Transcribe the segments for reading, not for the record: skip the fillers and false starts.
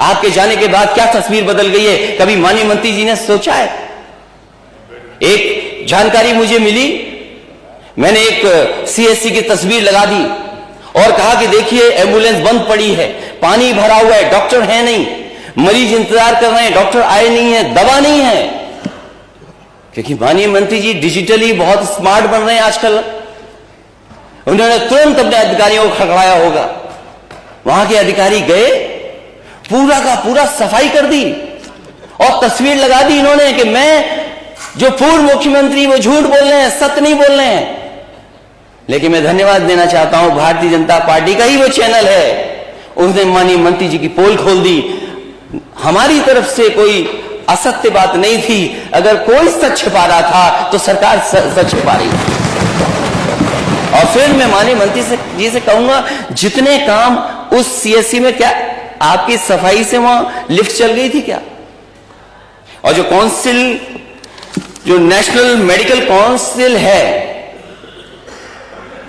आपके जाने के बाद क्या तस्वीर बदल गई है, कभी माननीय मंत्री जी ने सोचा है? एक जानकारी मुझे मिली, मैंने एक सीएससी की तस्वीर लगा दी और कहा कि देखिए एम्बुलेंस बंद पड़ी है, पानी भरा हुआ है, डॉक्टर है नहीं, मरीज इंतजार कर रहे हैं, डॉक्टर आए नहीं है, दवा नहीं है। क्योंकि माननीय मंत्री जी डिजिटली बहुत स्मार्ट बन रहे हैं आजकल। उन्होंने तुरंत अपने अधिकारियों को खड़खड़ाया होगा, वहां के अधिकारी गए, पूरा का पूरा सफाई कर दी और तस्वीर लगा दी इन्होंने कि मैं जो पूर्व मुख्यमंत्री वो झूठ बोल रहे हैं, सत्य नहीं बोल रहे हैं। लेकिन मैं धन्यवाद देना चाहता हूं, भारतीय जनता पार्टी का ही वो चैनल है, उसने माननीय मंत्री जी की पोल खोल दी। हमारी तरफ से कोई असत्य बात नहीं थी, अगर कोई सच छिपा रहा था तो सरकार सच छिपा रही थी। और फिर मैं माननीय मंत्री जी से कहूंगा, जितने काम उस सीएससी में, क्या आपकी सफाई से वहां लिफ्ट चल गई थी क्या? और जो काउंसिल, जो नेशनल मेडिकल काउंसिल है,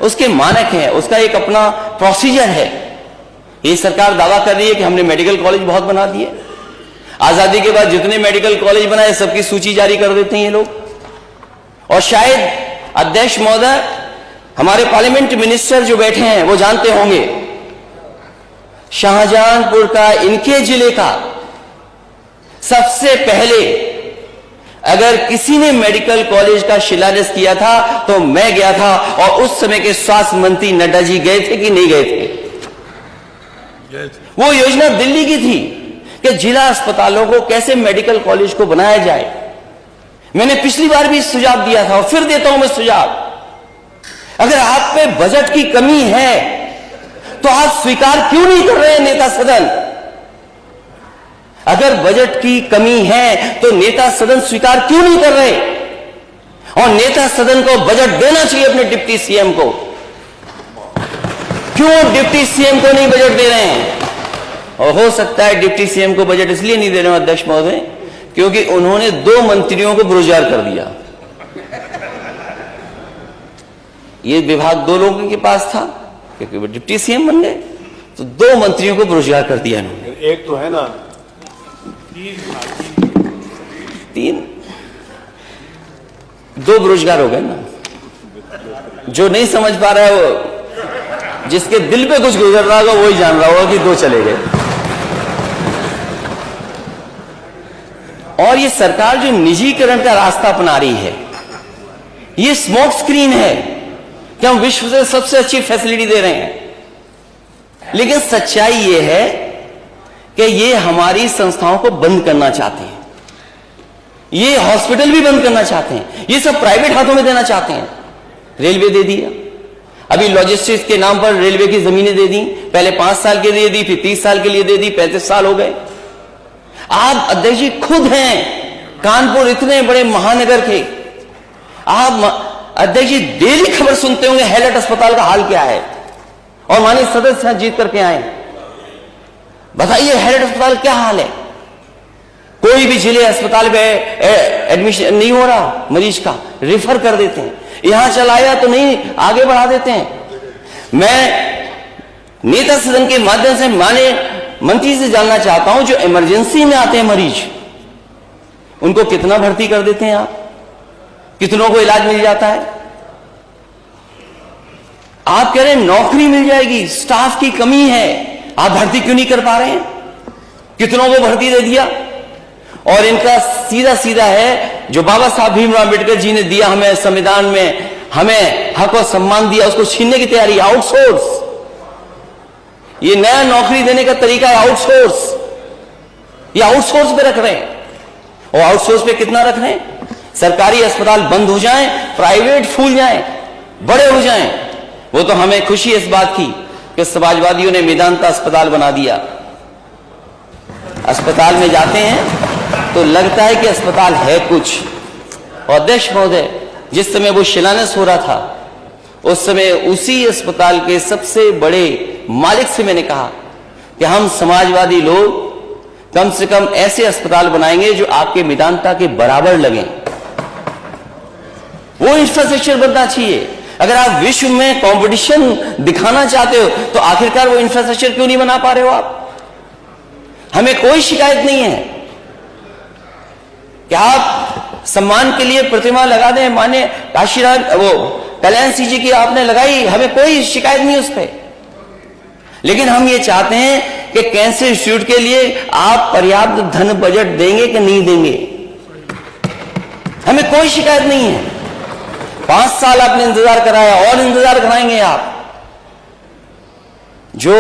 उसके मानक हैं, उसका एक अपना प्रोसीजर है। ये सरकार दावा कर रही है कि हमने मेडिकल कॉलेज बहुत बना दिए। आजादी के बाद जितने मेडिकल कॉलेज बनाए सबकी सूची जारी कर देते हैं ये लोग। और शायद अध्यक्ष महोदय, हमारे पार्लियामेंट मिनिस्टर जो बैठे हैं वो जानते होंगे, शाहजहांपुर का, इनके जिले का सबसे पहले अगर किसी ने मेडिकल कॉलेज का शिलान्यास किया था तो मैं गया था। और उस समय के स्वास्थ्य मंत्री नड्डा जी गए थे कि नहीं गए थे? वो योजना दिल्ली की थी कि जिला अस्पतालों को कैसे मेडिकल कॉलेज को बनाया जाए। मैंने पिछली बार भी सुझाव दिया था और फिर देता हूं मैं सुझाव। अगर आप पे बजट की कमी है तो आप स्वीकार क्यों नहीं कर रहे हैं नेता सदन? अगर बजट की कमी है तो नेता सदन स्वीकार क्यों नहीं कर रहे? और नेता सदन को बजट देना चाहिए अपने डिप्टी सीएम को। क्यों डिप्टी सीएम को नहीं बजट दे रहे हैं? और हो सकता है डिप्टी सीएम को बजट इसलिए नहीं दे रहे हैं अध्यक्ष महोदय, क्योंकि उन्होंने 2 मंत्रियों को बेरोजगार कर दिया। ये विभाग 2 लोगों के पास था, क्योंकि वो डिप्टी सीएम बन गए, तो 2 मंत्रियों को बेरोजगार कर दिया इन्होंने। एक तो है ना 3 2 बेरोजगार हो गए ना। जो नहीं समझ पा रहा है, वो जिसके दिल पे कुछ गुजर रहा होगा वही जान रहा होगा कि 2 चले गए। और ये सरकार जो निजीकरण का रास्ता अपना रही है, ये स्मोक स्क्रीन है कि हम विश्व से सबसे अच्छी फैसिलिटी दे रहे हैं। लेकिन सच्चाई ये है कि ये हमारी संस्थाओं को बंद करना चाहते हैं, ये हॉस्पिटल भी बंद करना चाहते हैं, ये सब प्राइवेट हाथों में देना चाहते हैं। रेलवे दे दिया, अभी लॉजिस्टिक्स के नाम पर रेलवे की जमीनें दे दी, पहले 5 साल के लिए दी, फिर 30 साल के लिए दे दी, 35 साल हो गए। आप अध्यक्ष जी खुद हैं, कानपुर इतने बड़े महानगर के, आप अध्यक्ष जी डेली खबर सुनते होंगे हैलट अस्पताल का हाल क्या है। और माननीय सदस्य जीत करके आए, बताइए हैलट अस्पताल क्या हाल है? कोई भी जिले अस्पताल में एडमिशन नहीं हो रहा, मरीज का रेफर कर देते हैं, यहां चलाया तो नहीं, आगे बढ़ा देते हैं। मैं नेता सदन के माध्यम से माननीय मंत्री से जानना चाहता हूं, जो इमरजेंसी में आते हैं मरीज, उनको कितना भर्ती कर देते हैं आप? कितनों को इलाज मिल जाता है? आप कह रहे हैं नौकरी मिल जाएगी, स्टाफ की कमी है, आप भर्ती क्यों नहीं कर पा रहे हैं? कितनों को भर्ती दे दिया। और इनका सीधा सीधा है, जो बाबा साहब भीमराव अम्बेडकर जी ने दिया हमें संविधान में, हमें हक और सम्मान दिया, उसको छीनने की तैयारी। आउटसोर्स, ये नया नौकरी देने का तरीका है आउटसोर्स। ये आउटसोर्स पे रख रहे हैं। और आउटसोर्स पे कितना रख रहे हैं? सरकारी अस्पताल बंद हो जाएं, प्राइवेट फूल जाएं, बड़े हो जाएं। वो तो हमें खुशी इस बात की कि समाजवादियों ने मेदांता अस्पताल बना दिया। अस्पताल में जाते हैं तो लगता है कि अस्पताल है कुछ। और अध्यक्ष महोदय, जिस समय वो शिलान्यास हो रहा था, उस समय उसी अस्पताल के सबसे बड़े मालिक से मैंने कहा कि हम समाजवादी लोग कम से कम ऐसे अस्पताल बनाएंगे जो आपके मेदांता के बराबर लगे। वो इंफ्रास्ट्रक्चर बनना चाहिए। अगर आप विश्व में कंपटीशन दिखाना चाहते हो तो आखिरकार वो इंफ्रास्ट्रक्चर क्यों नहीं बना पा रहे हो आप? हमें कोई शिकायत नहीं है कि आप सम्मान के लिए प्रतिमा लगा दें, माने काशीराज वो कल्याण सिंह जी की आपने लगाई, हमें कोई शिकायत नहीं उस पर। लेकिन हम ये चाहते हैं कि कैंसर इंस्टीट्यूट के लिए आप पर्याप्त धन बजट देंगे कि नहीं देंगे, हमें कोई शिकायत नहीं है। 5 साल आपने इंतजार कराया और इंतजार कराएंगे आप। जो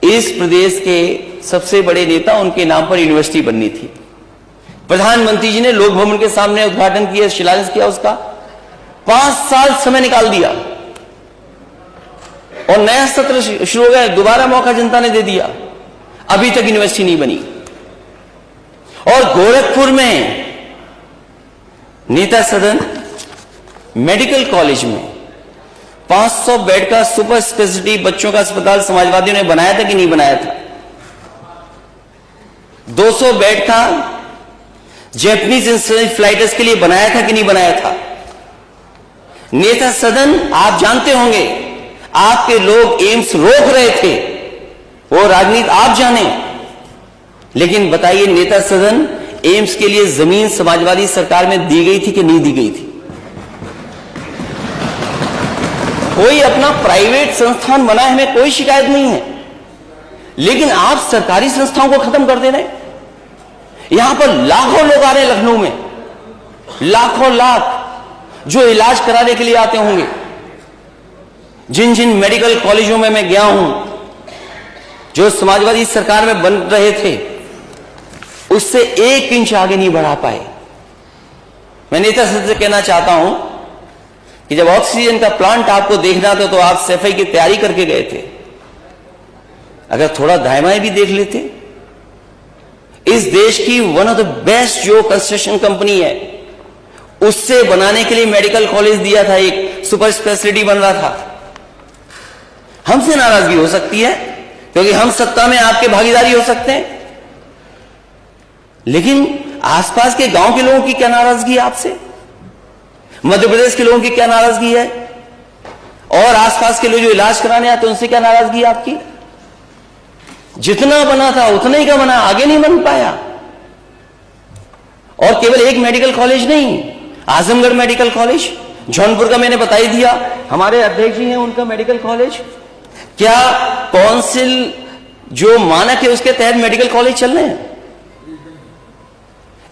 इस प्रदेश के सबसे बड़े नेता, उनके नाम पर यूनिवर्सिटी बननी थी, प्रधानमंत्री जी ने लोक भवन के सामने उद्घाटन किया, शिलान्यास किया उसका, 5 साल समय निकाल दिया और नया सत्र शुरू हो गया, दोबारा मौका जनता ने दे दिया, अभी तक यूनिवर्सिटी नहीं बनी। और गोरखपुर में नेता सदन मेडिकल कॉलेज में 500 बेड का सुपर स्पेशलिटी बच्चों का अस्पताल समाजवादियों ने बनाया था कि नहीं बनाया था? 200 बेड का जैपनीज इंसेफेलाइटिस के लिए बनाया था कि नहीं बनाया था? नेता सदन आप जानते होंगे, आपके लोग एम्स रोक रहे थे, वो राजनीति आप जाने, लेकिन बताइए नेता सदन एम्स के लिए जमीन समाजवादी सरकार में दी गई थी कि नहीं दी गई थी? कोई अपना प्राइवेट संस्थान बना है, हमें कोई शिकायत नहीं है, लेकिन आप सरकारी संस्थाओं को खत्म कर दे रहे हैं। यहां पर लाखों लोग आ रहे हैं लखनऊ में, लाखों लाख जो इलाज कराने के लिए आते होंगे। जिन जिन मेडिकल कॉलेजों में मैं गया हूं, जो समाजवादी सरकार में बन रहे थे, उससे 1 इंच आगे नहीं बढ़ा पाए। मैं नेता से कहना चाहता हूं कि जब ऑक्सीजन का प्लांट आपको देखना था तो आप सफाई की तैयारी करके गए थे, अगर थोड़ा दाएं भी देख लेते। इस देश की वन ऑफ द बेस्ट जो कंस्ट्रक्शन कंपनी है, उससे बनाने के लिए मेडिकल कॉलेज दिया था, एक सुपर स्पेशलिटी बन रहा था। हमसे नाराजगी हो सकती है क्योंकि हम सत्ता में आपके भागीदारी हो सकते हैं, लेकिन आसपास के गांव के लोगों की क्या नाराजगी है आपसे? मध्य प्रदेश के लोगों की क्या नाराजगी है? और आसपास के लोग जो इलाज कराने आते उनसे क्या नाराजगी है आपकी? जितना बना था उतना ही का बना, आगे नहीं बन पाया। और केवल एक मेडिकल कॉलेज नहीं, आजमगढ़ मेडिकल कॉलेज, जौनपुर का मैंने बता ही दिया, हमारे अध्यक्ष जी हैं, उनका मेडिकल कॉलेज। क्या काउंसिल जो मानक है उसके तहत मेडिकल कॉलेज चल रहे हैं?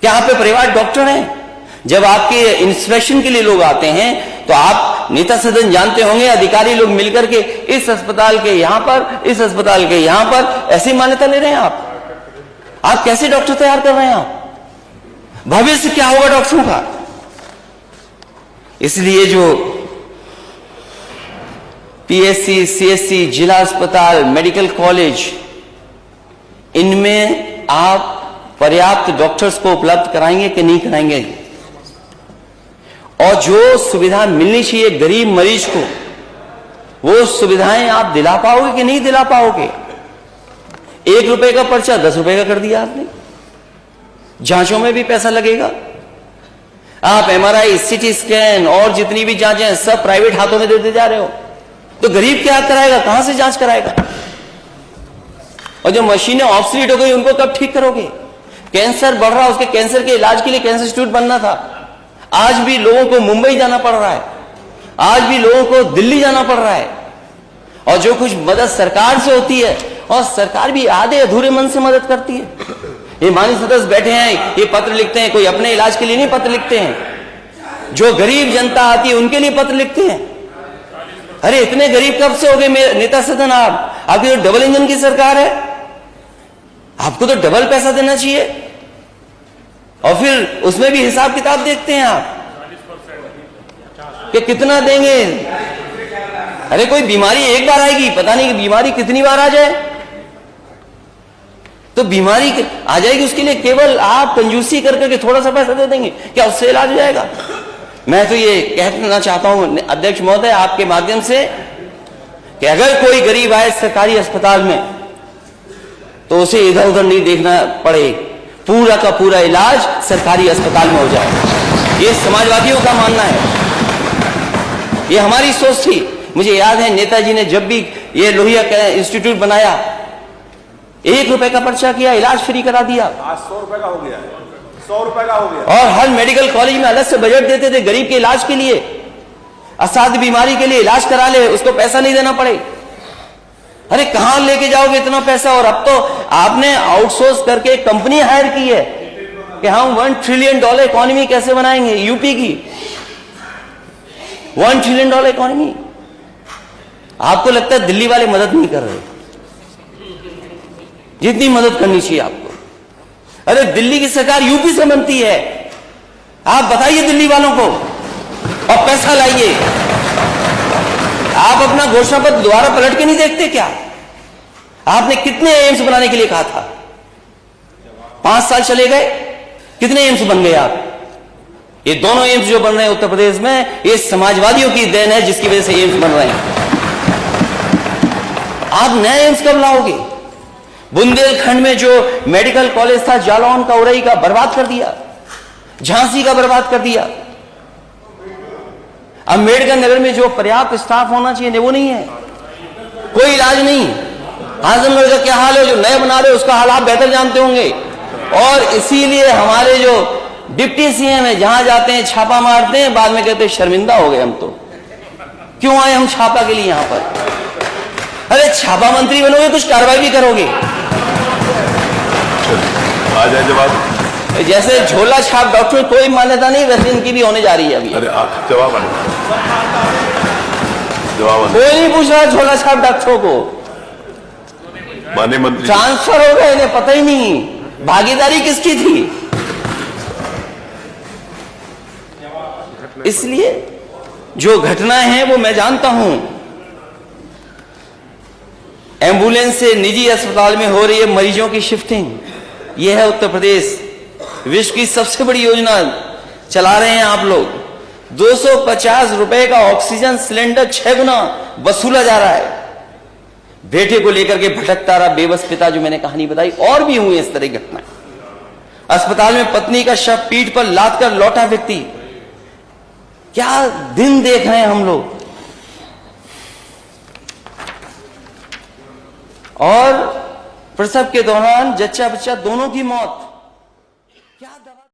क्या यहाँ पे परिवार डॉक्टर हैं? जब आपके इंस्पेक्शन के लिए लोग आते हैं तो आप नेता सदन जानते होंगे, अधिकारी लोग मिलकर के इस अस्पताल के यहां पर, इस अस्पताल के यहां पर ऐसी मान्यता ले रहे हैं। आप कैसे डॉक्टर तैयार कर रहे हैं? आप भविष्य क्या होगा डॉक्टरों का? इसलिए जो पीएससी, सीएससी, जिला अस्पताल, मेडिकल कॉलेज, इनमें आप पर्याप्त डॉक्टर्स को उपलब्ध कराएंगे कि नहीं कराएंगे? और जो सुविधा मिलनी चाहिए गरीब मरीज को, वो सुविधाएं आप दिला पाओगे कि नहीं दिला पाओगे? 1 रुपए का पर्चा 10 रुपए का कर दिया आपने, जांचों में भी पैसा लगेगा। आप एमआरआई, सीटी स्कैन और जितनी भी जांचें सब प्राइवेट हाथों में देते जा रहे हो, तो गरीब क्या कराएगा? कहां से जांच कराएगा? और जो मशीनें ऑब्सोलीट हो गई उनको कब ठीक करोगे? कैंसर बढ़ रहा, उसके कैंसर के इलाज के लिए कैंसर इंस्टीट्यूट बनना था, आज भी लोगों को मुंबई जाना पड़ रहा है, आज भी लोगों को दिल्ली जाना पड़ रहा है। और जो कुछ मदद सरकार से होती है, और सरकार भी आधे अधूरे मन से मदद करती है। ये माननीय सदस्य बैठे हैं, ये पत्र लिखते हैं, कोई अपने इलाज के लिए नहीं पत्र लिखते हैं, जो गरीब जनता आती है उनके लिए पत्र लिखते हैं। अरे इतने गरीब कब से हो गए नेता सदन? आपकी तो डबल इंजन की सरकार है, आपको तो डबल पैसा देना चाहिए, और फिर उसमें भी हिसाब किताब देखते हैं आप कि कितना देंगे। अरे कोई बीमारी एक बार आएगी, पता नहीं कि बीमारी कितनी बार आ जाए, तो बीमारी आ जाएगी, उसके लिए केवल आप कंजूसी करके थोड़ा सा पैसा दे देंगे, क्या उससे इलाज हो जाएगा? मैं तो ये कहना चाहता हूं अध्यक्ष महोदय आपके माध्यम से कि अगर कोई गरीब आए सरकारी अस्पताल में तो उसे इधर उधर नहीं देखना पड़े, पूरा का पूरा इलाज सरकारी अस्पताल में हो जाए। ये समाजवादियों का मानना है, ये हमारी सोच थी। मुझे याद है नेताजी ने जब भी ये लोहिया इंस्टीट्यूट बनाया ₹1 का पर्चा किया, इलाज फ्री करा दिया। आज 100 रुपए का हो गया है, 100 रुपए का हो गया। और हर मेडिकल कॉलेज में अलग से बजट देते थे गरीब के इलाज के लिए, असाध्य बीमारी के लिए इलाज करा ले, उसको पैसा नहीं देना पड़े। अरे कहां लेके जाओगे इतना पैसा? और अब तो आपने आउटसोर्स करके कंपनी हायर की है कि हम $1 ट्रिलियन इकोनॉमी कैसे बनाएंगे। यूपी की $1 ट्रिलियन इकोनॉमी। आपको लगता है दिल्ली वाले मदद नहीं कर रहे जितनी मदद करनी चाहिए आपको। अरे दिल्ली की सरकार यूपी से बनती है, आप बताइए दिल्ली वालों को और पैसा लाइए। आप अपना घोषणा पत्र दोबारा पलट के नहीं देखते क्या? आपने कितने एम्स बनाने के लिए कहा था? 5 साल चले गए, कितने एम्स बन गए आप? ये दोनों एम्स जो बन रहे हैं उत्तर प्रदेश में, ये समाजवादियों की देन है जिसकी वजह से एम्स बन रहे हैं। आप नए एम्स कब लाओगे? बुंदेलखंड में जो मेडिकल कॉलेज था जालौन का, उरई का, बर्बाद कर दिया। झांसी का बर्बाद कर दिया। अम्बेडकर नगर में जो पर्याप्त स्टाफ होना चाहिए वो नहीं है, कोई इलाज नहीं। आजमगढ़ का क्या हाल है, जो नए बना रहे उसका हाल आप बेहतर जानते होंगे। और इसीलिए हमारे जो डिप्टी सीएम है जहां जाते हैं छापा मारते हैं, बाद में कहते हैं शर्मिंदा हो गए हम तो, क्यों आए हम छापा के लिए यहां पर? अरे छापा मंत्री बनोगे कुछ कार्रवाई भी करोगे। आ जाए जवाब। जैसे झोला छाप डॉक्टर कोई मान्यता नहीं, वैसे इनकी भी होने जा रही है अभी। अरे जवाब कोई नहीं पूछ रहा झोला छाप डॉक्टरों को। माननीय मंत्री ट्रांसफर हो गए, इन्हें पता ही नहीं भागीदारी किसकी थी। इसलिए जो घटनाएं हैं वो मैं जानता हूं। एम्बुलेंस से निजी अस्पताल में हो रही है मरीजों की शिफ्टिंग, यह है उत्तर प्रदेश। विश्व की सबसे बड़ी योजना चला रहे हैं आप लोग। 250 रुपए का ऑक्सीजन सिलेंडर 6 गुना वसूला जा रहा है। बेटे को लेकर के भटकता रहा बेबस पिता, जो मैंने कहानी बताई, और भी हुई इस तरह की घटनाएं। अस्पताल में पत्नी का शव पीठ पर लाद कर लौटा व्यक्ति। क्या दिन देख रहे हैं हम लोग। और प्रसव के दौरान जच्चा बच्चा दोनों की मौत।